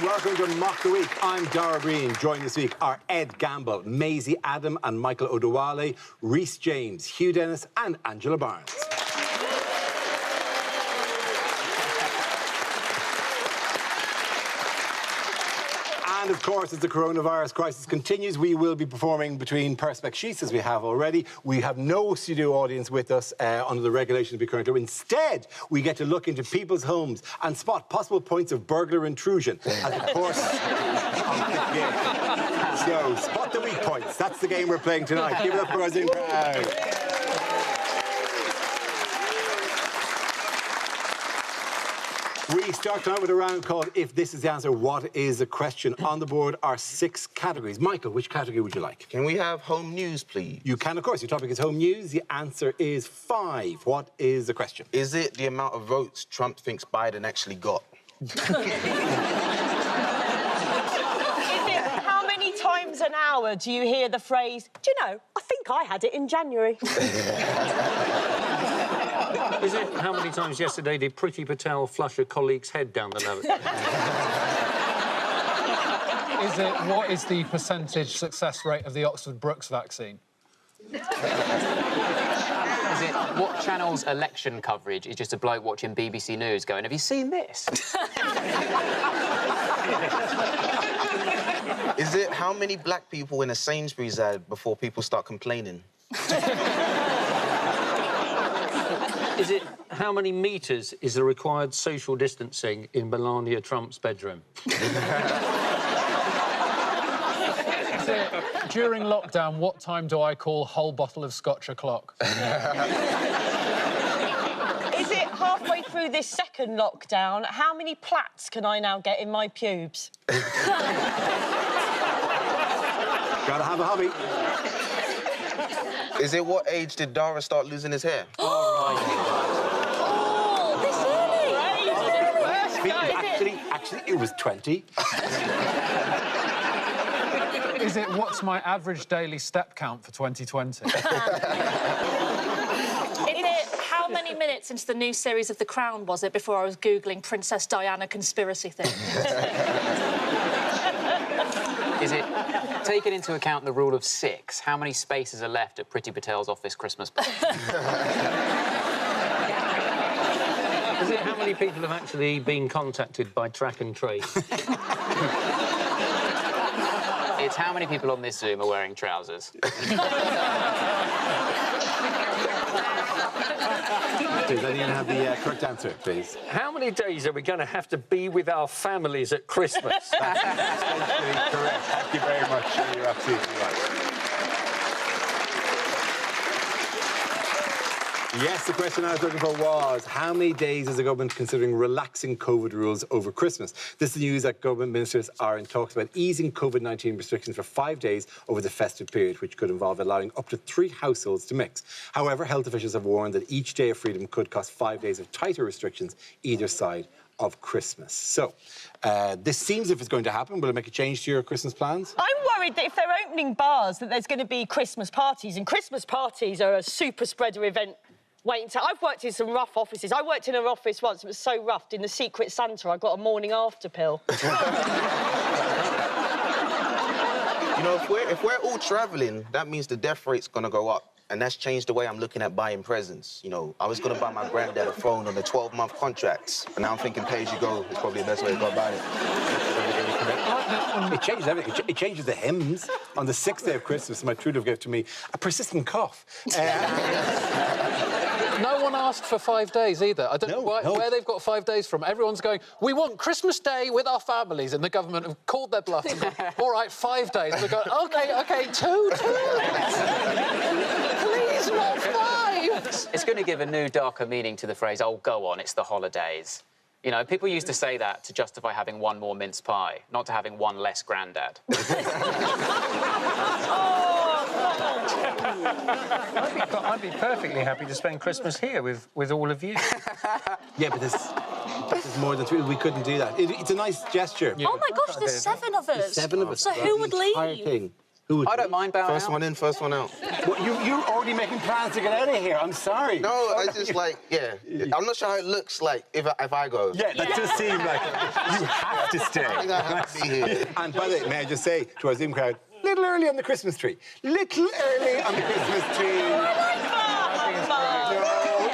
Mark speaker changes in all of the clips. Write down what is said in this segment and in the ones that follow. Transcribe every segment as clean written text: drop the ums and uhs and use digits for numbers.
Speaker 1: welcome to Mock the Week. I'm Dara Breen. Joined this week are Ed Gamble, Maisie Adam and Michael Odewale, Rhys James, Hugh Dennis and Angela Barnes. And, of course, as the coronavirus crisis continues, we will be performing between Perspex sheets, as we have already. We have no studio audience with us under the regulations we currently do. Instead, we get to look into people's homes and spot possible points of burglar intrusion as the course of the game. So, spot the weak points. That's the game we're playing tonight. Give it up for us in crowd. We start tonight with a round called If This Is the Answer, What Is the Question? On the board are 6 categories. Michael, which category would you like?
Speaker 2: Can we have home news, please?
Speaker 1: You can, of course. Your topic is home news. The answer is 5. What is the question?
Speaker 2: Is it the amount of votes Trump thinks Biden actually got?
Speaker 3: Is it how many times an hour do you hear the phrase, do you know, I think I had it in January?
Speaker 4: Is it how many times yesterday did Priti Patel flush a colleague's head down the lavatory?
Speaker 5: Is it what is the percentage success rate of the Oxford Brooks vaccine?
Speaker 6: Is it what channel's election coverage is just a bloke watching BBC News going, have you seen this?
Speaker 2: Is it how many black people in a Sainsbury's ad before people start complaining?
Speaker 4: Is it how many metres is the required social distancing in Melania Trump's bedroom?
Speaker 5: Is it during lockdown, what time do I call whole bottle of scotch o'clock?
Speaker 3: Is it halfway through this second lockdown, how many plaits can I now get in my pubes?
Speaker 1: Gotta have a hobby.
Speaker 2: Is it what age did Dara start losing his hair?
Speaker 3: Oh, this early!
Speaker 1: Actually, it was 20.
Speaker 5: Is it what's my average daily step count for 2020?
Speaker 7: Is it how many minutes into the new series of The Crown was it before I was Googling Princess Diana conspiracy theory?
Speaker 6: Is it, taking into account the rule of 6, how many spaces are left at Priti Patel's office Christmas party?
Speaker 4: Is it how many people have actually been contacted by Track and Trace?
Speaker 6: It's how many people on this Zoom are wearing trousers?
Speaker 1: Please, let Ian have the correct answer, please.
Speaker 4: How many days are we going to have to be with our families at Christmas?
Speaker 1: That's essentially correct. Thank you very much. You're absolutely right. Yes, the question I was looking for was, how many days is the government considering relaxing COVID rules over Christmas? This is news that government ministers are in talks about easing COVID-19 restrictions for 5 days over the festive period, which could involve allowing up to 3 households to mix. However, health officials have warned that each day of freedom could cost 5 days of tighter restrictions either side of Christmas. So, this seems as if it's going to happen. Will it make a change to your Christmas plans?
Speaker 3: I'm worried that if they're opening bars, that there's going to be Christmas parties, and Christmas parties are a super spreader event. I've worked in some rough offices. I worked in an office once, it was so rough, in the Secret Santa, I got a morning after pill.
Speaker 2: You know, if we're all travelling, that means the death rate's going to go up. And that's changed the way I'm looking at buying presents. You know, I was going to buy my granddad a phone on a 12-month contract, but now I'm thinking pay-as-you-go is probably the best way to go about it.
Speaker 1: It changes everything. It changes the hymns. On the 6th day of Christmas, my true love gave to me a persistent cough.
Speaker 5: No one asked for 5 days either. I don't know where they've got 5 days from. Everyone's going, we want Christmas Day with our families, and the government have called their bluff and gone, all right, 5 days. We're going, OK, 2. Please, not 5.
Speaker 6: It's going to give a new, darker meaning to the phrase, oh, go on, it's the holidays. You know, people used to say that to justify having 1 more mince pie, not to having 1 less grandad.
Speaker 4: I'd be perfectly happy to spend Christmas here with all of you.
Speaker 1: Yeah, but there's more than 3. We couldn't do that. It's a nice gesture.
Speaker 7: Oh, my gosh, there's 7 of us.
Speaker 1: There's 7 of us.
Speaker 7: So who would leave?
Speaker 1: Thing.
Speaker 6: I don't mind bowing
Speaker 2: First
Speaker 6: out.
Speaker 2: one in, first one out.
Speaker 1: Well, you're already making plans to get out of here. I'm sorry.
Speaker 2: No, I just like, yeah. I'm not sure how it looks like if I go.
Speaker 1: Yeah, that does seem like you have to stay.
Speaker 2: I think I have to be here.
Speaker 1: And by the way, may I just say to our Zoom crowd, little early on the Christmas tree. Little early on the Christmas tree.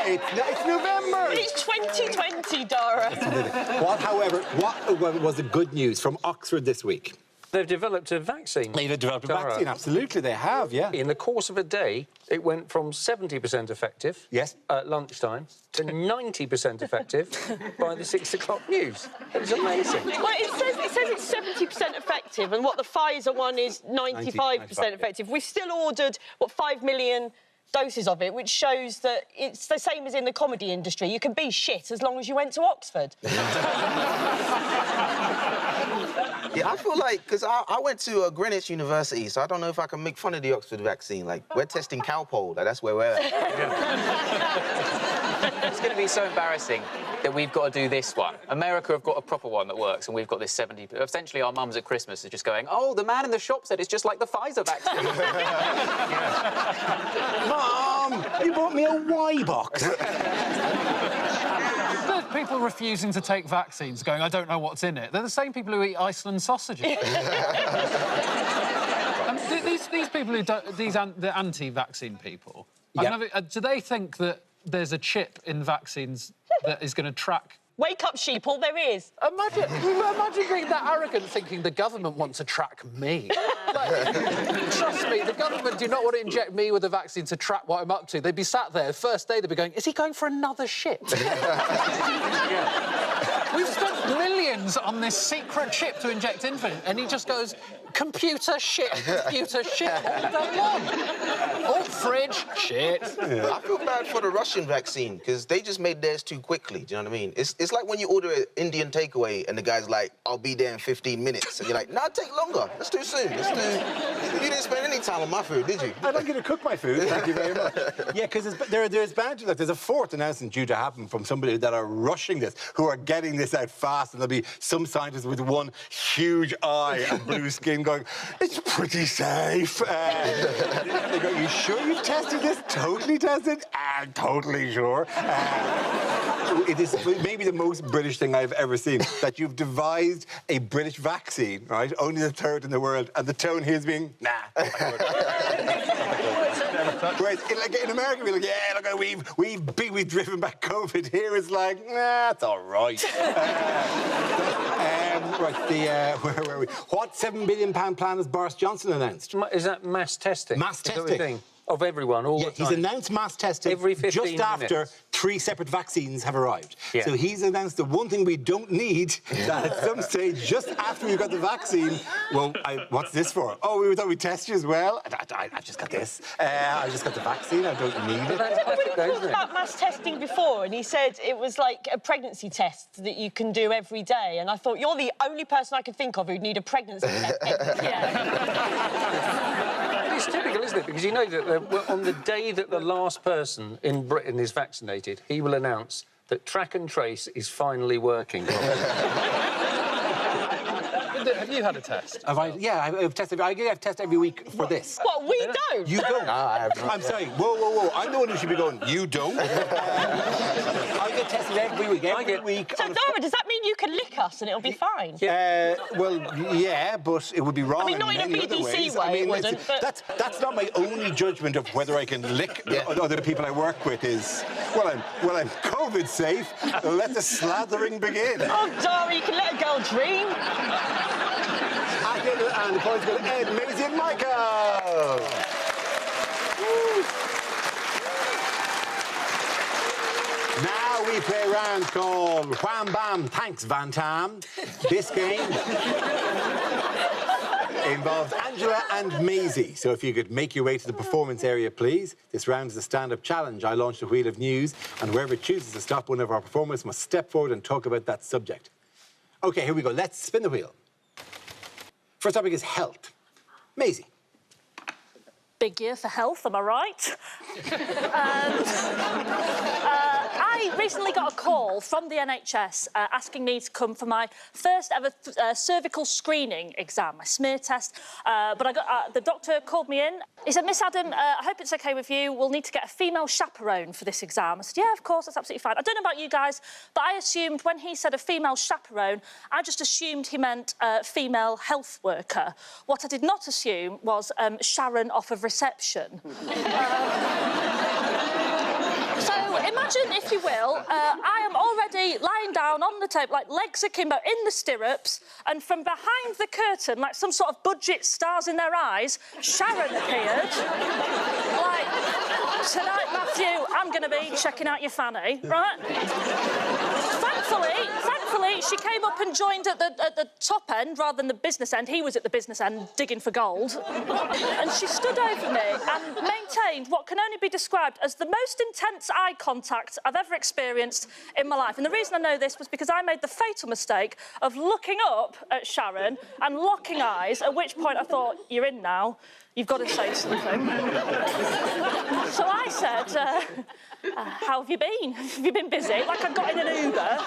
Speaker 1: No, it's November.
Speaker 3: It's 2020, Dara.
Speaker 1: However, what was the good news from Oxford this week?
Speaker 4: They've developed a vaccine.
Speaker 1: They've developed a
Speaker 4: Dara.
Speaker 1: vaccine, absolutely, they have, yeah.
Speaker 4: In the course of a day, it went from 70% effective
Speaker 1: Yes.
Speaker 4: at lunchtime to 90% effective by the 6 o'clock news. It was amazing.
Speaker 3: Well, it says it's 70% effective, and what the Pfizer one is 95% effective. We've still ordered, 5 million doses of it, which shows that it's the same as in the comedy industry. You can be shit as long as you went to Oxford.
Speaker 2: Yeah, I feel like, because I went to Greenwich University, so I don't know if I can make fun of the Oxford vaccine. Like, we're testing cowpole, that's where we're at.
Speaker 6: It's going to be so embarrassing that we've got to do this one. America have got a proper one that works, and we've got this 70... Essentially, our mums at Christmas are just going, oh, the man in the shop said it's just like the Pfizer vaccine.
Speaker 1: Mom, you bought me a Y box.
Speaker 5: There's people refusing to take vaccines going, I don't know what's in it. They're the same people who eat Iceland sausages. These people who don't... the anti-vaccine people,
Speaker 1: Yeah.
Speaker 5: do they think that there's a chip in vaccines that is going to track...
Speaker 3: Wake up, sheeple, there is.
Speaker 5: Imagine being that arrogant, thinking the government wants to track me. Like, trust me, the government do not want to inject me with a vaccine to track what I'm up to. They'd be sat there, first day, they'd be going, is he going for another shit? We've spent millions on this secret chip to inject infant, and he just goes, computer shit all day long. Oh, fridge, shit.
Speaker 2: Yeah. I feel bad for the Russian vaccine, because they just made theirs too quickly, do you know what I mean? It's like when you order an Indian takeaway and the guy's like, I'll be there in 15 minutes. And you're like, nah, take longer. That's too soon. You didn't spend any time on my food, did you?
Speaker 1: I'd like you to cook my food, thank you very much. Yeah, because there's bad, like, there's a fourth announcement due to happen from somebody that are rushing this, who are getting this out fast, and there'll be some scientists with one huge eye and blue skin going, it's pretty safe. They go, you sure you've tested this? Totally tested? I'm totally sure. It is maybe the most British thing I've ever seen, that you've devised a British vaccine, right? Only the third in the world, and the tone here is being, nah. Whereas in America, we're like, yeah, look, we've driven back COVID. Here it's like, nah, it's all right. Where were we? What £7 billion plan has Boris Johnson announced?
Speaker 4: Is that mass testing?
Speaker 1: Mass testing.
Speaker 4: Of everyone, all the time.
Speaker 1: He's announced mass testing
Speaker 4: every 15
Speaker 1: just after
Speaker 4: minutes.
Speaker 1: 3 separate vaccines have arrived.
Speaker 4: Yeah.
Speaker 1: So he's announced the one thing we don't need, that at some stage, just after we've got the vaccine, well, what's this for? Oh, we thought we'd test you as well? I've just got this. I've just got the vaccine, I don't need it.
Speaker 3: Somebody talked about mass testing before, and he said it was like a pregnancy test that you can do every day. And I thought, you're the only person I can think of who'd need a pregnancy test every day.
Speaker 4: It's typical, isn't it? Because you know that on the day that the last person in Britain is vaccinated, he will announce that track and trace is finally working.
Speaker 5: Have you had a test?
Speaker 1: I've tested. I get a test every week for this.
Speaker 3: What, we don't?
Speaker 1: You don't?
Speaker 2: No, I have not.
Speaker 1: I'm saying, whoa. I'm the one who should be going, you don't? I get tested every week. Every week.
Speaker 3: So, Dara, does that mean you can lick us and it'll be fine?
Speaker 1: Well, yeah, but it would be wrong.
Speaker 3: I mean, not in a
Speaker 1: many other
Speaker 3: BBC
Speaker 1: ways.
Speaker 3: way, it wouldn't, but...
Speaker 1: That's not my only judgment of whether I can lick other people I work with is, I'm COVID safe, let the slathering begin.
Speaker 3: Oh, Dara, you can let a girl dream.
Speaker 1: And the points go to Ed, Maisie and Michael. Woo. Now we play a round called Wham Bam Thanks Van Tam. This game involves Angela and Maisie. So if you could make your way to the performance area, please. This round is a stand-up challenge. I launched a wheel of news, and whoever chooses to stop one of our performers must step forward and talk about that subject. OK, here we go. Let's spin the wheel. First topic is health. Maisie.
Speaker 7: Big year for health, am I right? I recently got a call from the NHS asking me to come for my first ever cervical screening exam, my smear test. But the doctor called me in. He said, Miss Adam, I hope it's OK with you. We'll need to get a female chaperone for this exam. I said, yeah, of course, that's absolutely fine. I don't know about you guys, but I assumed when he said a female chaperone, I just assumed he meant female health worker. What I did not assume was Sharon off of reception. So imagine, if you will, I am already lying down on the table, like legs akimbo, in the stirrups, and from behind the curtain, like some sort of budget stars in their eyes, Sharon appeared. Like, tonight, Matthew, I'm going to be checking out your fanny, right? Thankfully, she came up and joined at the top end rather than the business end. He was at the business end digging for gold. And she stood over me and maintained what can only be described as the most intense eye contact I've ever experienced in my life. And the reason I know this was because I made the fatal mistake of looking up at Sharon and locking eyes, at which point I thought, you're in now. You've got to say something. So I said, how have you been? Have you been busy? Like I got in an Uber.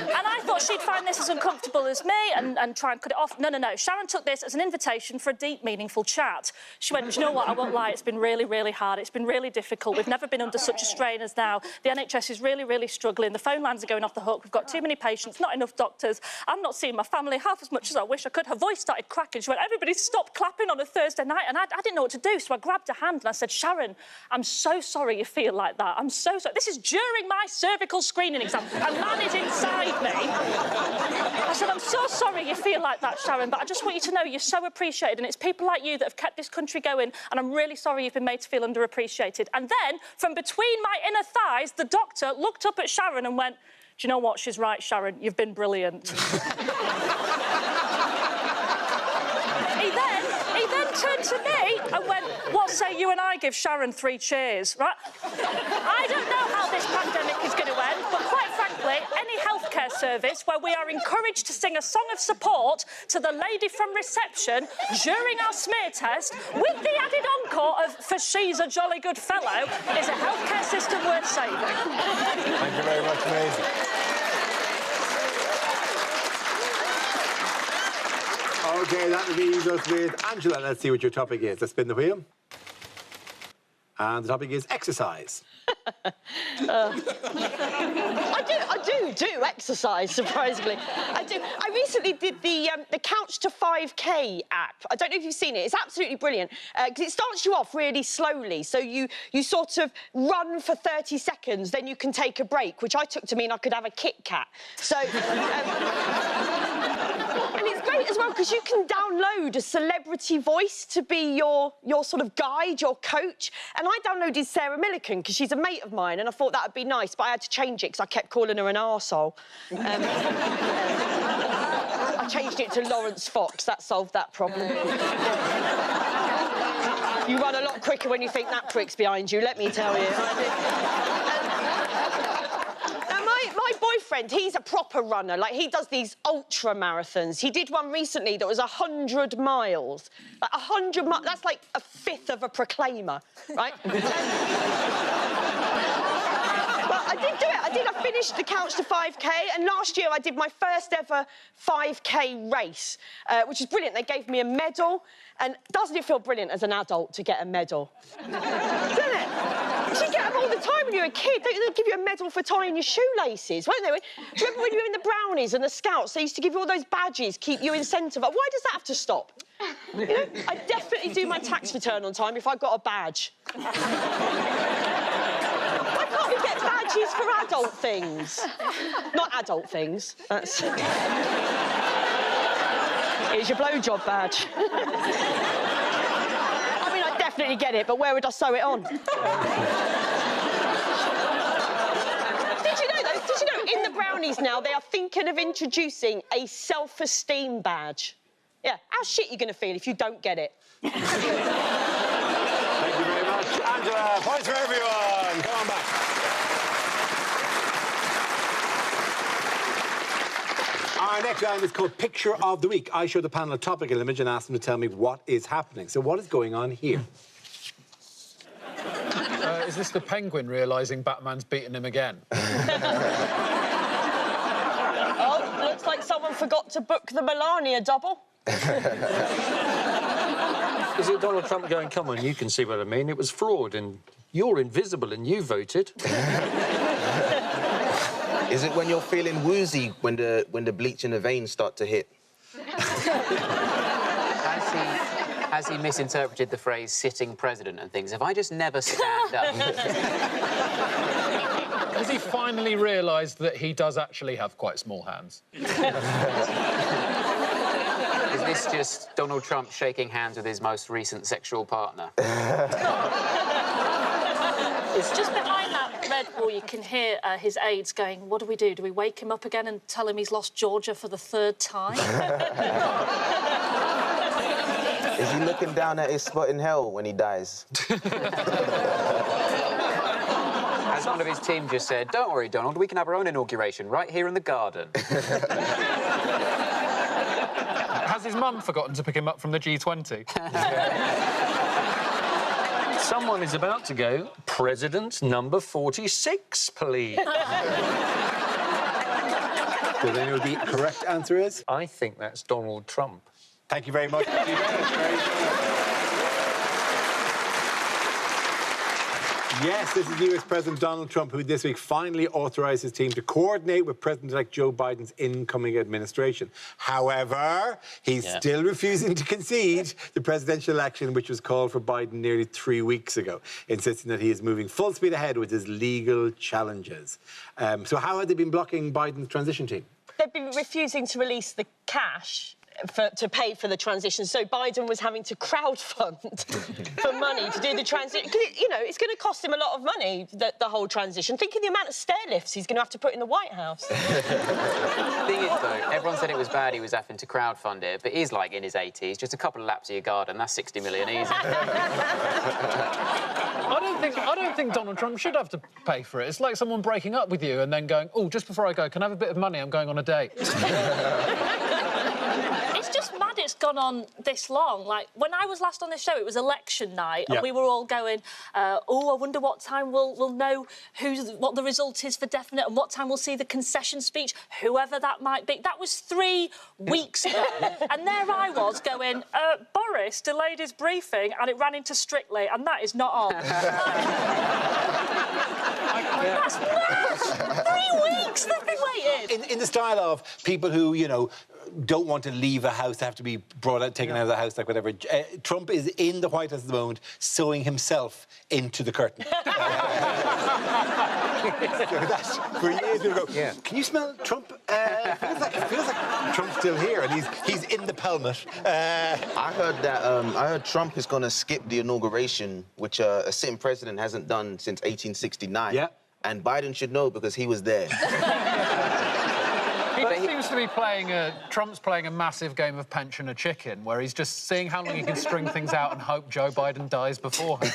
Speaker 7: And I thought she'd find this as uncomfortable as me and try and cut it off. No. Sharon took this as an invitation for a deep, meaningful chat. She went, do you know what? I won't lie. It's been really, really hard. It's been really difficult. We've never been under such a strain as now. The NHS is really, really struggling. The phone lines are going off the hook. We've got too many patients, not enough doctors. I'm not seeing my family half as much as I wish I could. Her voice started cracking. She went, everybody stop clapping on a Thursday night. And I didn't know what to do, so I grabbed her hand and I said, Sharon, I'm so sorry you feel like that. I'm so sorry. This is during my cervical screening exam. A man is inside me. I said, I'm so sorry you feel like that, Sharon, but I just want you to know you're so appreciated, and it's people like you that have kept this country going, and I'm really sorry you've been made to feel underappreciated. And then, from between my inner thighs, the doctor looked up at Sharon and went, do you know what? She's right, Sharon. You've been brilliant. He then turned to me and went, what say you and I give Sharon 3 cheers, right? I don't know how this pandemic is going to end, but quite frankly, any healthcare service where we are encouraged to sing a song of support to the lady from reception during our smear test with the added encore of "For she's a jolly good fellow" is a healthcare system worth saving.
Speaker 1: Thank you very much, amazing. OK, that leaves us with Angela. Let's see what your topic is. Let's spin the wheel. And the topic is exercise.
Speaker 3: I do exercise, surprisingly. I do. I recently did the Couch to 5K app. I don't know if you've seen it. It's absolutely brilliant because it starts you off really slowly. So you sort of run for 30 seconds, then you can take a break, which I took to mean I could have a Kit Kat. So... And it's great as well because you can download a celebrity voice to be your sort of guide, your coach. And I downloaded Sarah Millican because she's a mate of mine, and I thought that would be nice, but I had to change it because I kept calling her an arsehole. I changed it to Lawrence Fox. That solved that problem. You run a lot quicker when you think that prick's behind you, let me tell you. My boyfriend, he's a proper runner. Like, he does these ultra marathons. He did one recently that was 100 miles. Like, 100 miles, that's like a fifth of a Proclaimer, right? Well, I did do it. I finished the Couch to 5K, and last year I did my first ever 5K race, which is brilliant. They gave me a medal, and doesn't it feel brilliant as an adult to get a medal? Doesn't it? You get them all the time when you're a kid. They'll give you a medal for tying your shoelaces, won't they? Do you remember when you were in the Brownies and the Scouts? They used to give you all those badges, keep you incentivized. Why does that have to stop? You know, I'd definitely do my tax return on time if I got a badge. Why can't we get badges for adult things? Not adult things. That's... Here's your blowjob badge. I mean, I'd definitely get it, but where would I sew it on? Did you know, in the Brownies now, they are thinking of introducing a self-esteem badge? Yeah, how shit are you going to feel if you don't get it?
Speaker 1: Thank you very much, Angela. Points for everyone. Come on back. Our next round is called Picture of the Week. I show the panel a topical image and ask them to tell me what is happening. So what is going on here?
Speaker 5: Is this the Penguin realising Batman's beaten him again?
Speaker 3: Oh, looks like someone forgot to book the Melania double.
Speaker 4: Is it Donald Trump going, come on, you can see what I mean? It was fraud and you're invisible and you voted.
Speaker 2: Is it when you're feeling woozy when the bleach in the veins start to hit?
Speaker 6: Has he misinterpreted the phrase sitting president and things? If I just never stand up...
Speaker 5: Has he finally realised that he does actually have quite small hands?
Speaker 6: Is this just Donald Trump shaking hands with his most recent sexual partner?
Speaker 7: It's just behind that red wall, you can hear his aides going, what do we do? Do we wake him up again and tell him he's lost Georgia for the 3rd time?
Speaker 2: Is he looking down at his spot in hell when he dies?
Speaker 6: As one of his team just said, don't worry, Donald, we can have our own inauguration right here in the garden.
Speaker 5: Has his mum forgotten to pick him up from the G20?
Speaker 4: Someone is about to go, President number 46, please.
Speaker 1: Do they know what the correct answer is?
Speaker 4: I think that's Donald Trump.
Speaker 1: Thank you very much. Yes, this is US President Donald Trump, who this week finally authorised his team to coordinate with President-elect Joe Biden's incoming administration. However, he's still refusing to concede the presidential election, which was called for Biden nearly 3 weeks ago, insisting that he is moving full speed ahead with his legal challenges. So how have they been blocking Biden's transition team?
Speaker 3: They've been refusing to release the cash to pay for the transition, so Biden was having to crowdfund for money to do the transition. You know, it's going to cost him a lot of money, the whole transition. Think of the amount of stair lifts he's going to have to put in the White House.
Speaker 6: The thing is, though, everyone said it was bad he was having to crowdfund it, but he's, like, in his 80s. Just a couple of laps of your garden, that's 60 million easy.
Speaker 5: I don't think Donald Trump should have to pay for it. It's like someone breaking up with you and then going, oh, just before I go, can I have a bit of money? I'm going on a date.
Speaker 7: It's just mad it's gone on this long. Like, when I was last on this show, it was election night, and we were all going, oh, I wonder what time we'll know what the result is for definite and what time we'll see the concession speech, whoever that might be. That was 3 weeks ago. And there I was going, Boris delayed his briefing and it ran into Strictly, and that is not on. That's mad! 3 weeks they've been waiting.
Speaker 1: In the style of people who, you know, don't want to leave a house, have to be brought out, taken out of the house, like whatever. Trump is in the White House at the moment, sewing himself into the curtain. So that's, for years people go, can you smell Trump? It feels like Trump's still here, and he's in the pelmet.
Speaker 2: I heard Trump is going to skip the inauguration, which a sitting president hasn't done since 1869.
Speaker 1: Yeah.
Speaker 2: And Biden should know because he was there.
Speaker 5: He seems to be Trump's playing a massive game of pensioner chicken, where he's just seeing how long he can string things out and hope Joe Biden dies before him.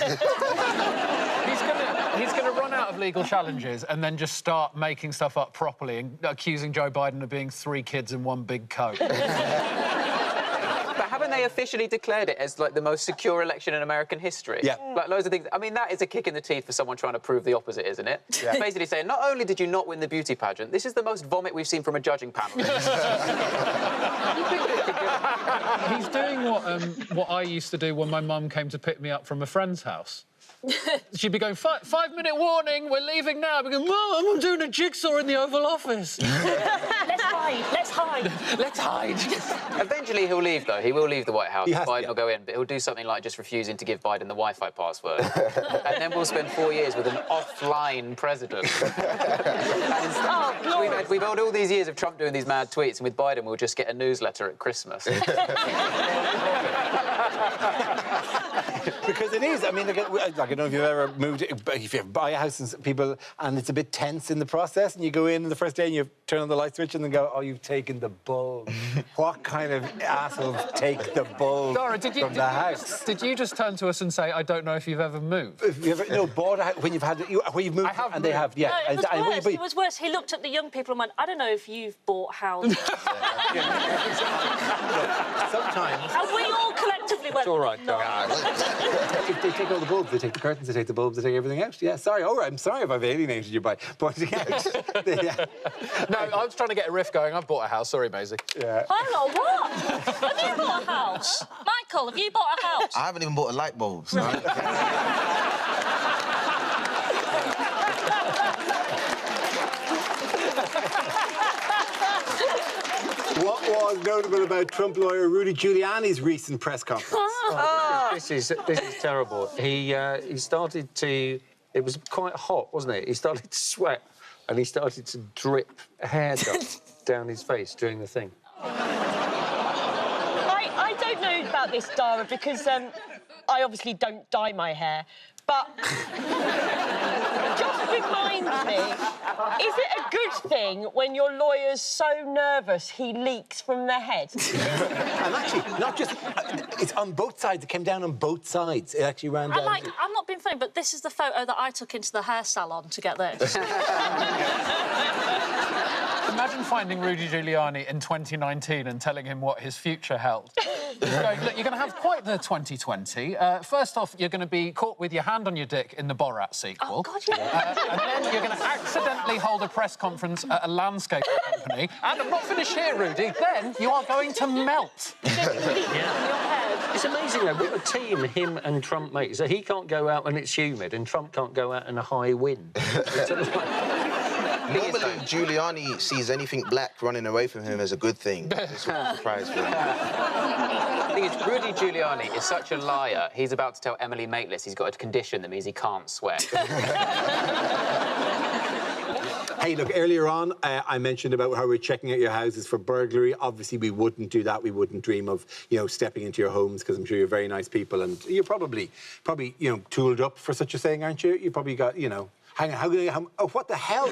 Speaker 5: He's going to run out of legal challenges and then just start making stuff up properly and accusing Joe Biden of being 3 kids in one big coat.
Speaker 6: But haven't they officially declared it as, like, the most secure election in American history?
Speaker 1: Yeah.
Speaker 6: Like, loads of things. I mean, that is a kick in the teeth for someone trying to prove the opposite, isn't it? Yeah. Basically saying, not only did you not win the beauty pageant, this is the most vomit we've seen from a judging panel.
Speaker 5: He's doing what I used to do when my mum came to pick me up from a friend's house. She'd be going, 5-minute warning, we're leaving now. I'd be going, Mum, I'm doing a jigsaw in the Oval Office.
Speaker 7: Let's hide.
Speaker 5: Let's hide.
Speaker 6: Eventually he'll leave, though. He will leave the White House. Biden will
Speaker 1: go
Speaker 6: in, but he'll do something like just refusing to give Biden the Wi-Fi password. And then we'll spend 4 years with an offline president. We've had all these years of Trump doing these mad tweets, and with Biden we'll just get a newsletter at Christmas.
Speaker 1: Because it is. I mean, like, I don't know if you've ever moved, if you buy a house and it's a bit tense in the process, and you go in the first day and you turn on the light switch and then go, oh, you've taken the bulb. What kind of assholes take the bulb from the house?
Speaker 5: Did you just turn to us and say, I don't know if you've ever moved?
Speaker 1: Have you ever bought a house when you've moved?
Speaker 5: I have
Speaker 1: and
Speaker 5: moved.
Speaker 1: they have, yeah.
Speaker 7: No, it was worse. He looked at the young people and went, I don't know if you've bought houses.
Speaker 1: Sometimes.
Speaker 7: And we all collectively went,
Speaker 4: It's all right,
Speaker 7: no.
Speaker 4: darling.
Speaker 1: They take all the bulbs, they take the curtains, they take the bulbs, they take everything out. Yeah, sorry. Oh, I'm sorry if I've alienated you by pointing out. Yeah.
Speaker 5: No, I was trying to get a riff going. I've bought a house. Sorry, Maisie.
Speaker 1: Yeah.
Speaker 7: Hold on, what? Have you bought a house? Michael, have you bought a house?
Speaker 2: I haven't even bought a light bulb.
Speaker 1: What was notable about Trump lawyer Rudy Giuliani's recent press conference?
Speaker 4: This is terrible. He started to... It was quite hot, wasn't it? He started to sweat and he started to drip hair dust down his face during the thing.
Speaker 3: I don't know about this, Dara, because I obviously don't dye my hair, but just reminds me, is it a good thing when your lawyer's so nervous he leaks from the head?
Speaker 1: And actually, not just... It's on both sides. It came down on both sides. It actually ran down...
Speaker 7: I'm not being funny, but this is the photo that I took into the hair salon to get this.
Speaker 5: Imagine finding Rudy Giuliani in 2019 and telling him what his future held. Going, look, you're going to have quite the 2020. First off, you're going to be caught with your hand on your dick in the Borat sequel.
Speaker 7: Oh, God, yeah.
Speaker 5: And then you're going to accidentally hold a press conference at a landscape company. And I'm not finished here, Rudy. Then you are going to melt.
Speaker 4: It's amazing, though, what a team him and Trump make. So he can't go out when it's humid and Trump can't go out in a high wind.
Speaker 2: Normally, Giuliani sees anything black running away from him as a good thing. This was a surprise for him.
Speaker 6: The thing is, Rudy Giuliani is such a liar. He's about to tell Emily Maitlis he's got a condition that means he can't sweat.
Speaker 1: Hey, look, earlier on, I mentioned about how we're checking out your houses for burglary. Obviously, we wouldn't do that. We wouldn't dream of, stepping into your homes, because I'm sure you're very nice people and you're probably, tooled up for such a thing, aren't you? You probably got, Hang on, oh, what the hell?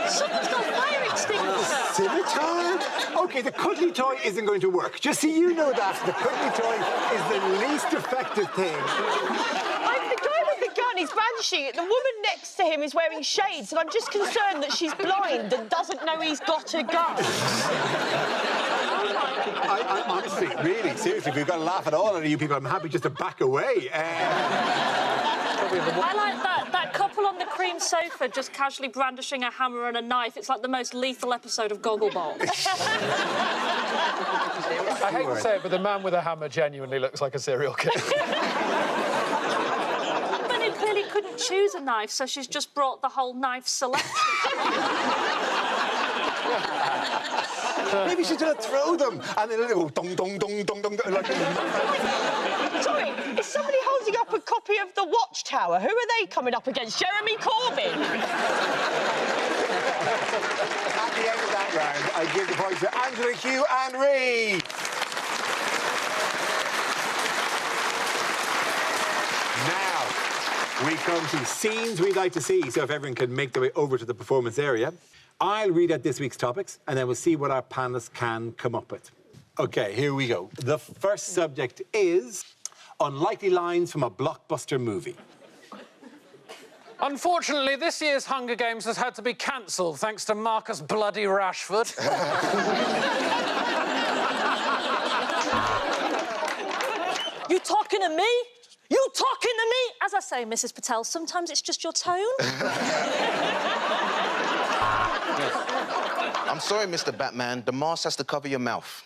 Speaker 7: Someone's got a fire extinguisher.
Speaker 1: Scimitar? OK, the cuddly toy isn't going to work. Just so you know that, the cuddly toy is the least effective thing.
Speaker 3: The guy with the gun, he's brandishing it. The woman next to him is wearing shades, and I'm just concerned that she's blind and doesn't know he's got a gun.
Speaker 1: I'm honestly, really, seriously, if we've got to laugh at all out of you people, I'm happy just to back away.
Speaker 7: I like that couple on the cream sofa just casually brandishing a hammer and a knife. It's like the most lethal episode of Gogglebox.
Speaker 5: I hate to say it, but the man with a hammer genuinely looks like a serial killer.
Speaker 7: But he clearly couldn't choose a knife, so she's just brought the whole knife selection.
Speaker 1: Maybe she's going to throw them, and then it'll go dong, dong, dong, dong, dong, like...
Speaker 3: Sorry, is somebody holding up a copy of The Watchtower? Who are they coming up against? Jeremy Corbyn?
Speaker 1: At the end of that round, I give the point to Angela, Hugh and Reid. Now, we come to scenes we'd like to see, so if everyone can make their way over to the performance area. I'll read out this week's topics, and then we'll see what our panellists can come up with. OK, here we go. The first subject is unlikely lines from a blockbuster movie.
Speaker 5: Unfortunately, this year's Hunger Games has had to be cancelled thanks to Marcus Bloody Rashford.
Speaker 7: You talking to me? You talking to me? As I say, Mrs. Patel, sometimes it's just your tone.
Speaker 2: I'm sorry, Mr. Batman. The mask has to cover your mouth.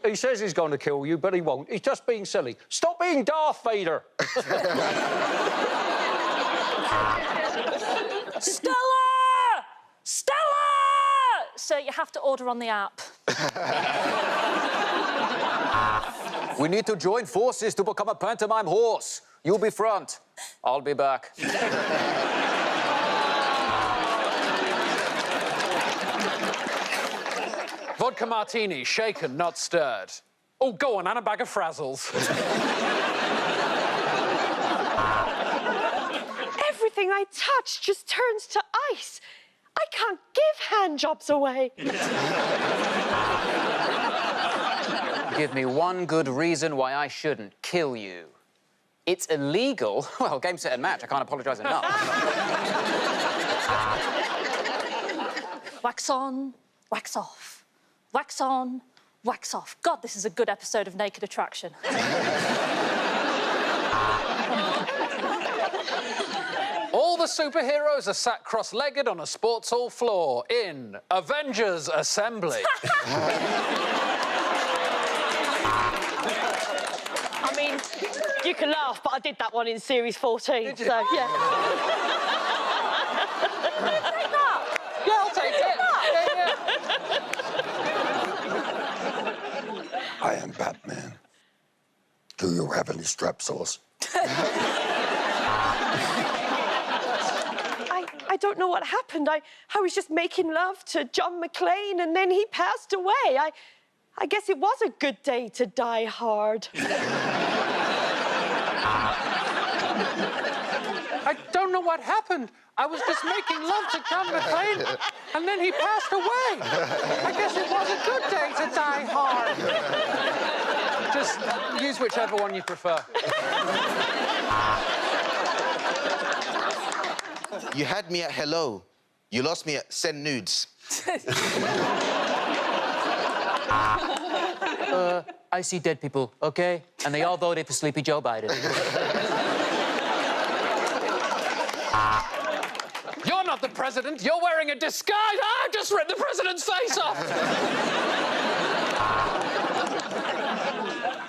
Speaker 4: He says he's going to kill you, but he won't. He's just being silly. Stop being Darth Vader!
Speaker 7: Stella! Stella! So you have to order on the app.
Speaker 6: We need to join forces to become a pantomime horse. You be front. I'll be back.
Speaker 5: Vodka martini, shaken, not stirred. Oh, go on, and a bag of Frazzles.
Speaker 3: Everything I touch just turns to ice. I can't give hand jobs away.
Speaker 6: Give me one good reason why I shouldn't kill you. It's illegal. Well, game, set, and match. I can't apologise enough.
Speaker 7: Wax on, wax off, wax on, wax off. God, this is a good episode of Naked Attraction.
Speaker 5: All the superheroes are sat cross-legged on a sports hall floor in Avengers Assembly.
Speaker 3: I mean, you can laugh, but I did that one in series 14, so yeah.
Speaker 5: Yeah, I'll take it. Yeah.
Speaker 8: I am Batman. Do you have any strepsils?
Speaker 3: I don't know what happened. I was just making love to John McClane and then he passed away. I guess it was a good day to die hard.
Speaker 5: I don't know what happened. I was just making love to John McClane, and then he passed away. I guess it was a good day to die hard. Just use whichever one you prefer.
Speaker 2: You had me at hello. You lost me at send nudes.
Speaker 6: I see dead people, OK? And they all voted for Sleepy Joe Biden.
Speaker 5: You're not the president. You're wearing a disguise. I just ripped the president's face off.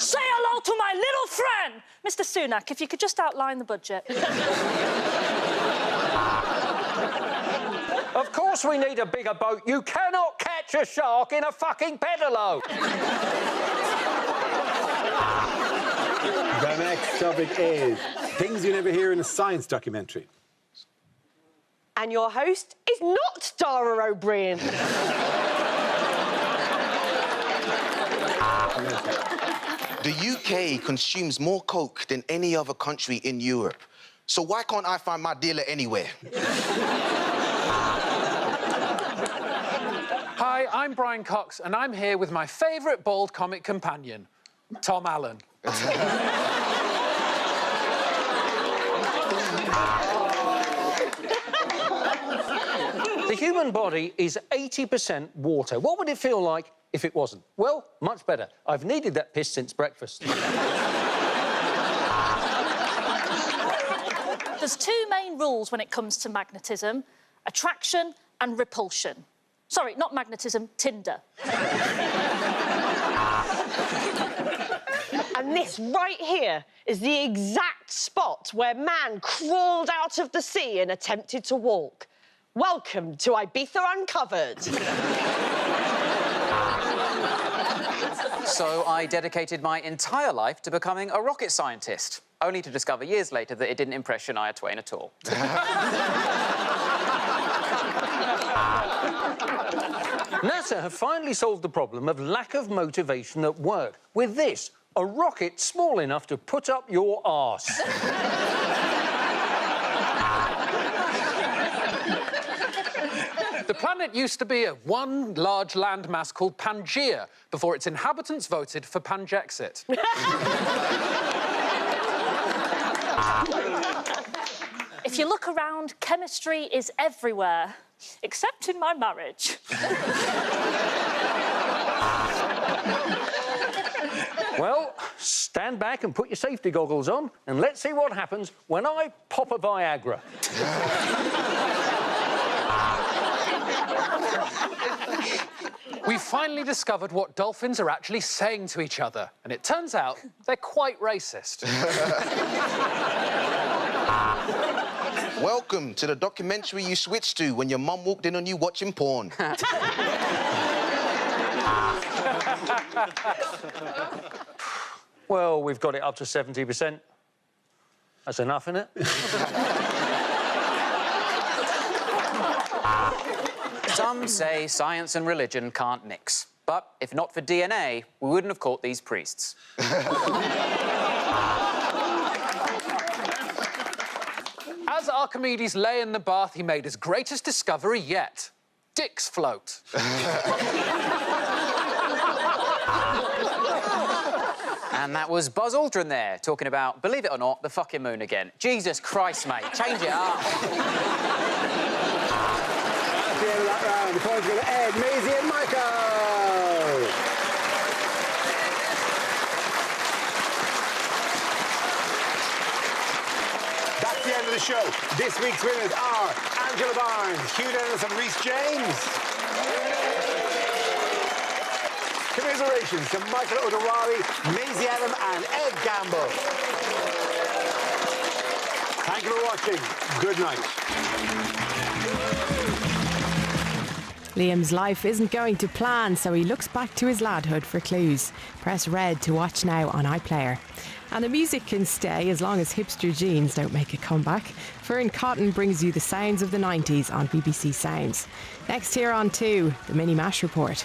Speaker 7: Say hello to my little friend! Mr. Sunak, if you could just outline the budget.
Speaker 4: Of course we need a bigger boat. You cannot catch a shark in a fucking pedalo.
Speaker 1: The next topic is things you never hear in a science documentary.
Speaker 3: And your host is not Dara O'Brien.
Speaker 2: The UK consumes more coke than any other country in Europe. So why can't I find my dealer anywhere?
Speaker 5: Hi, I'm Brian Cox, and I'm here with my favourite bald comic companion, Tom Allen.
Speaker 4: The human body is 80% water. What would it feel like if it wasn't? Well, much better. I've needed that piss since breakfast.
Speaker 7: There's two main rules when it comes to magnetism: attraction and repulsion. Sorry, not magnetism, Tinder.
Speaker 3: And this right here is the exact spot where man crawled out of the sea and attempted to walk. Welcome to Ibiza Uncovered.
Speaker 6: So I dedicated my entire life to becoming a rocket scientist, only to discover years later that it didn't impress Shania Twain at all.
Speaker 4: NASA have finally solved the problem of lack of motivation at work with this, a rocket small enough to put up your arse.
Speaker 5: The planet used to be one large landmass called Pangaea before its inhabitants voted for Pangexit.
Speaker 7: If you look around, chemistry is everywhere, except in my marriage.
Speaker 4: Well, stand back and put your safety goggles on, and let's see what happens when I pop a Viagra.
Speaker 5: We finally discovered what dolphins are actually saying to each other, and it turns out they're quite racist.
Speaker 2: Welcome to the documentary you switched to when your mum walked in on you watching porn.
Speaker 4: Well, we've got it up to 70%. That's enough, isn't it?
Speaker 6: Some say science and religion can't mix. But if not for DNA, we wouldn't have caught these priests.
Speaker 5: As Archimedes lay in the bath, he made his greatest discovery yet. Dicks float.
Speaker 6: And that was Buzz Aldrin there, talking about, believe it or not, the fucking moon again. Jesus Christ, mate, change it up.
Speaker 1: At the end of that round, the points go to Ed, Maisie and Mike. Marco. That's the end of the show. This week's winners are Angela Barnes, Hugh Dennis and Rhys James. Commiserations to Michael O'Dowari, Maisie Adam and Ed Gamble. Thank you for watching. Good night.
Speaker 9: Liam's life isn't going to plan, so he looks back to his ladhood for clues. Press red to watch now on iPlayer. And the music can stay as long as hipster jeans don't make a comeback. Fern Cotton brings you the sounds of the 90s on BBC Sounds. Next here on 2, the Mini Mash Report.